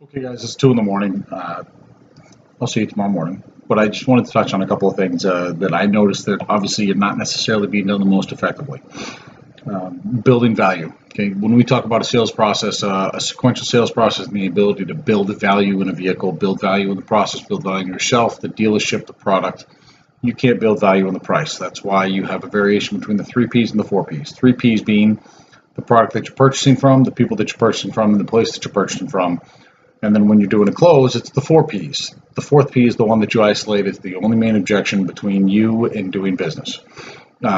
Okay, guys, it's 2 in the morning. I'll see you tomorrow morning. But I just wanted to touch on a couple of things that I noticed that obviously you're not necessarily being done the most effectively. Building value. Okay, when we talk about a sales process, a sequential sales process, and the ability to build value in a vehicle, build value in the process, build value in yourself, the dealership, the product, you can't build value in the price. That's why you have a variation between the 3Ps and the 4Ps. 3Ps being the product that you're purchasing from, the people that you're purchasing from, and the place that you're purchasing from. And then when you're doing a close, it's the 4Ps. The fourth P is the one that you isolate. It's the only main objection between you and doing business,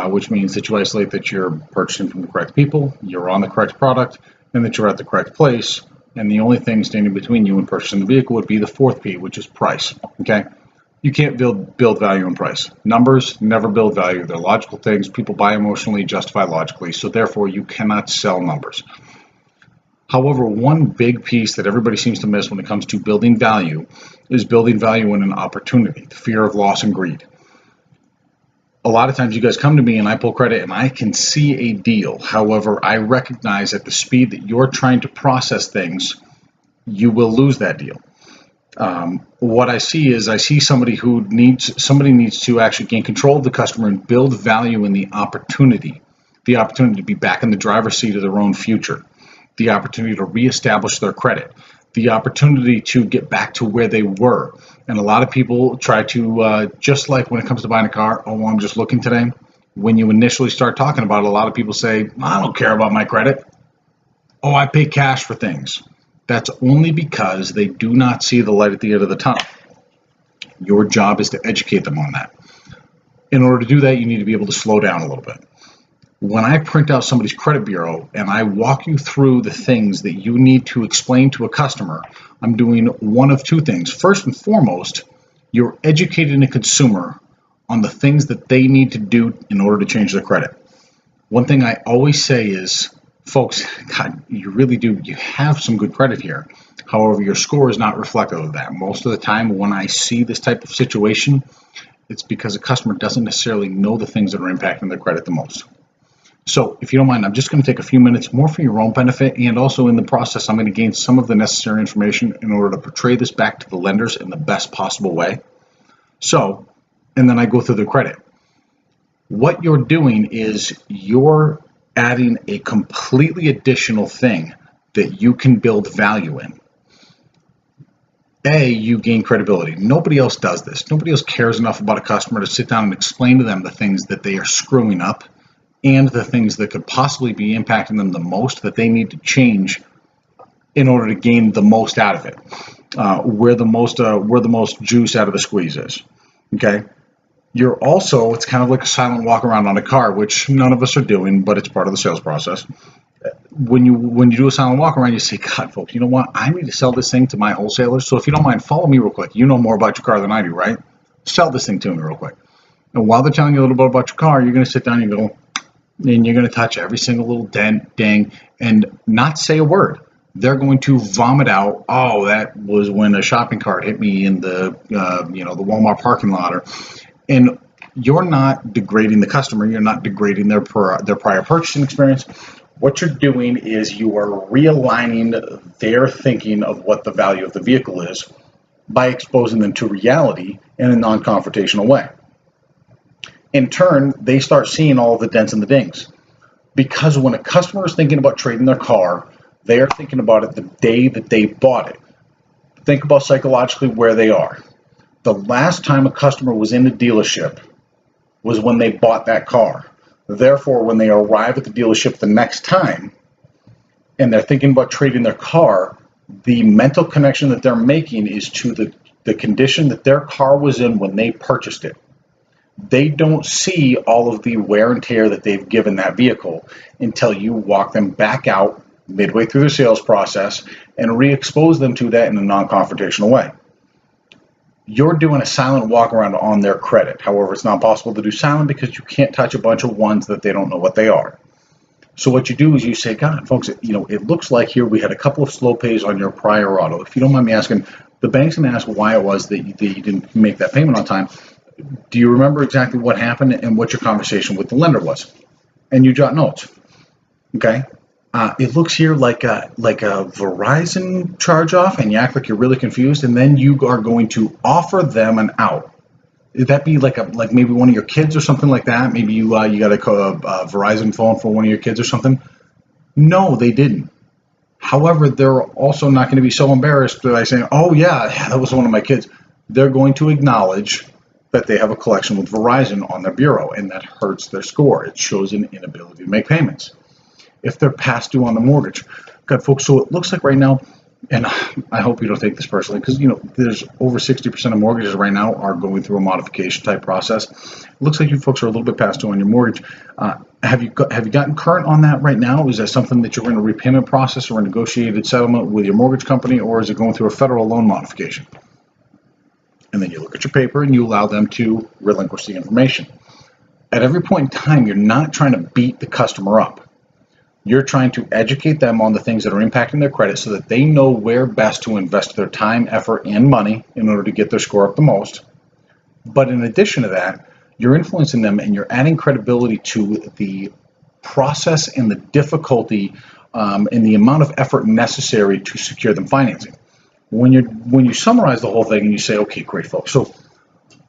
which means that you isolate that you're purchasing from the correct people, you're on the correct product, and that you're at the correct place. And the only thing standing between you and purchasing the vehicle would be the fourth P, which is price. Okay? You can't build value in price. Numbers never build value. They're logical things. People buy emotionally, justify logically. So therefore, you cannot sell numbers. However, one big piece that everybody seems to miss when it comes to building value is building value in an opportunity, the fear of loss and greed. A lot of times you guys come to me and I pull credit and I can see a deal. However, I recognize at the speed that you're trying to process things, you will lose that deal. What I see somebody needs to actually gain control of the customer and build value in the opportunity to be back in the driver's seat of their own future, the opportunity to reestablish their credit, the opportunity to get back to where they were. And a lot of people try to, just like when it comes to buying a car, oh, well, I'm just looking today. When you initially start talking about it, a lot of people say, I don't care about my credit. Oh, I pay cash for things. That's only because they do not see the light at the end of the tunnel. Your job is to educate them on that. In order to do that, you need to be able to slow down a little bit. When I print out somebody's credit bureau and I walk you through the things that you need to explain to a customer, I'm doing one of two things. First and foremost, you're educating a consumer on the things that they need to do in order to change their credit. One thing I always say is, folks, God, you really do. You have some good credit here. However, your score is not reflective of that. Most of the time when I see this type of situation, it's because a customer doesn't necessarily know the things that are impacting their credit the most. So if you don't mind, I'm just going to take a few minutes more for your own benefit, and also in the process, I'm going to gain some of the necessary information in order to portray this back to the lenders in the best possible way. So, and then I go through the credit. What you're doing is you're adding a completely additional thing that you can build value in. You gain credibility. Nobody else does this. Nobody else cares enough about a customer to sit down and explain to them the things that they are screwing up and the things that could possibly be impacting them the most that they need to change in order to gain the most out of it, where the most juice out of the squeeze is. Okay, it's kind of like a silent walk around on a car, which none of us are doing, but it's part of the sales process. When you do a silent walk around, you say, God, folks, you know what? I need to sell this thing to my wholesalers. So if you don't mind, follow me real quick. You know more about your car than I do, right? Sell this thing to me real quick. And while they're telling you a little bit about your car, you're going to sit down and go, and you're going to touch every single little dent, ding, and not say a word. They're going to vomit out, oh, that was when a shopping cart hit me in the Walmart parking lot. And you're not degrading the customer. You're not degrading their prior purchasing experience. What you're doing is you are realigning their thinking of what the value of the vehicle is by exposing them to reality in a non-confrontational way. In turn, they start seeing all of the dents and the dings. Because when a customer is thinking about trading their car, they are thinking about it the day that they bought it. Think about psychologically where they are. The last time a customer was in a dealership was when they bought that car. Therefore, when they arrive at the dealership the next time and they're thinking about trading their car, the mental connection that they're making is to the condition that their car was in when they purchased it. They don't see all of the wear and tear that they've given that vehicle until you walk them back out midway through the sales process and re-expose them to that in a non-confrontational way. You're doing a silent walk around on their credit. However, it's not possible to do silent because you can't touch a bunch of ones that they don't know what they are. So what you do is you say, God, folks, it looks like here we had a couple of slow pays on your prior auto. If you don't mind me asking, the bank's going to ask why it was that you didn't make that payment on time. Do you remember exactly what happened and what your conversation with the lender was? And you jot notes. Okay? It looks here like a Verizon charge off, and you act like you're really confused, and then you are going to offer them an out. Would that be like maybe one of your kids or something like that? Maybe you got a Verizon phone for one of your kids or something? No, they didn't. However, they're also not going to be so embarrassed by saying, "Oh yeah, that was one of my kids." They're going to acknowledge that they have a collection with Verizon on their bureau, and that hurts their score. It shows an inability to make payments. If they're past due on the mortgage, God, folks. So it looks like right now, and I hope you don't take this personally, because there's over 60% of mortgages right now are going through a modification type process. It looks like you folks are a little bit past due on your mortgage. Have you gotten current on that right now? Is that something that you're in a repayment process or a negotiated settlement with your mortgage company, or is it going through a federal loan modification? And then you look at your paper and you allow them to relinquish the information. At every point in time, you're not trying to beat the customer up. You're trying to educate them on the things that are impacting their credit so that they know where best to invest their time, effort, and money in order to get their score up the most. But in addition to that, you're influencing them and you're adding credibility to the process and the difficulty and the amount of effort necessary to secure them financing. When you summarize the whole thing and you say, okay, great, folks, so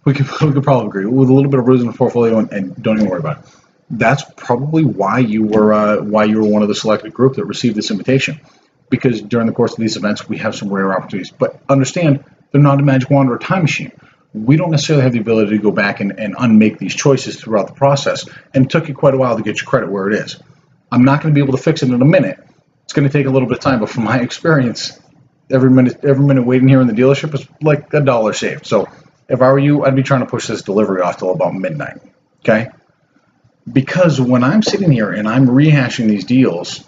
we could probably agree with a little bit of rules in the portfolio and don't even worry about it. That's probably why you were one of the selected group that received this invitation, because during the course of these events we have some rare opportunities. But understand, they're not a magic wand or a time machine. We don't necessarily have the ability to go back and unmake these choices throughout the process, and it took you quite a while to get your credit where it is. I'm not going to be able to fix it in a minute. It's going to take a little bit of time, but from my experience, every minute waiting here in the dealership is like $1 saved. So if I were you, I'd be trying to push this delivery off till about midnight. Okay. Because when I'm sitting here and I'm rehashing these deals,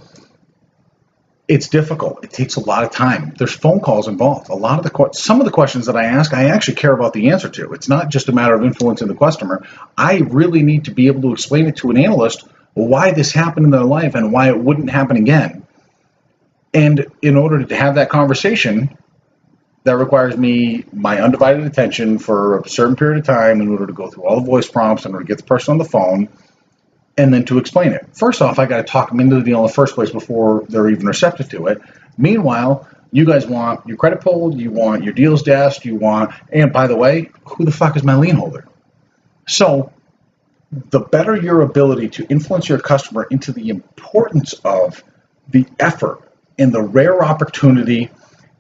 it's difficult. It takes a lot of time. There's phone calls involved. Some of the questions that I ask, I actually care about the answer to. It's not just a matter of influencing the customer. I really need to be able to explain it to an analyst why this happened in their life and why it wouldn't happen again. And in order to have that conversation, that requires me my undivided attention for a certain period of time in order to go through all the voice prompts, in order to get the person on the phone, and then to explain it. First off, I got to talk them into the deal in the first place before they're even receptive to it. Meanwhile, you guys want your credit pulled, you want your deals dashed, and by the way, who the fuck is my lien holder? So the better your ability to influence your customer into the importance of the effort and the rare opportunity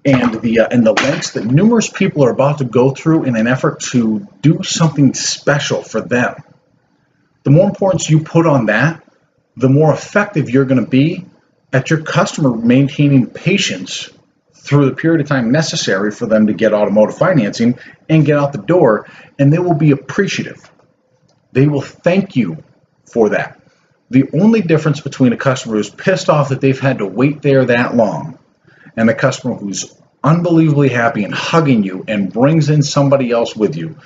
and the lengths that numerous people are about to go through in an effort to do something special for them. The more importance you put on that, the more effective you're going to be at your customer maintaining patience through the period of time necessary for them to get automotive financing and get out the door, and they will be appreciative. They will thank you for that. The only difference between a customer who's pissed off that they've had to wait there that long and a customer who's unbelievably happy and hugging you and brings in somebody else with you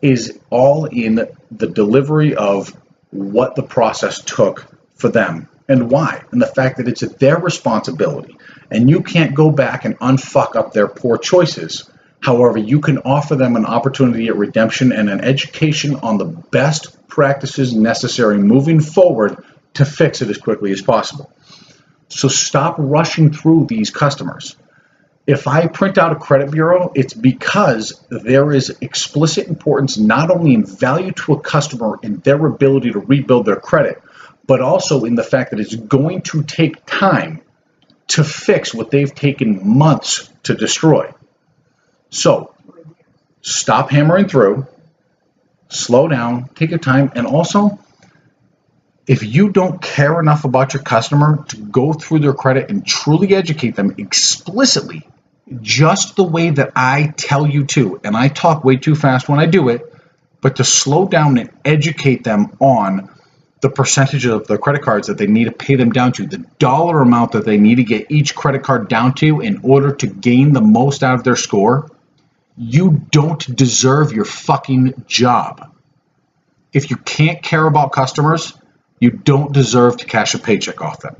is all in the delivery of what the process took for them and why, and the fact that it's their responsibility and you can't go back and unfuck up their poor choices. However, you can offer them an opportunity at redemption and an education on the best practices necessary moving forward to fix it as quickly as possible. So stop rushing through these customers. If I print out a credit bureau, it's because there is explicit importance not only in value to a customer and their ability to rebuild their credit, but also in the fact that it's going to take time to fix what they've taken months to destroy. So stop hammering through, slow down, take your time, and also, if you don't care enough about your customer to go through their credit and truly educate them explicitly, just the way that I tell you to, and I talk way too fast when I do it, but to slow down and educate them on the percentage of the credit cards that they need to pay them down to, the dollar amount that they need to get each credit card down to in order to gain the most out of their score, you don't deserve your fucking job. If you can't care about customers, you don't deserve to cash a paycheck off them.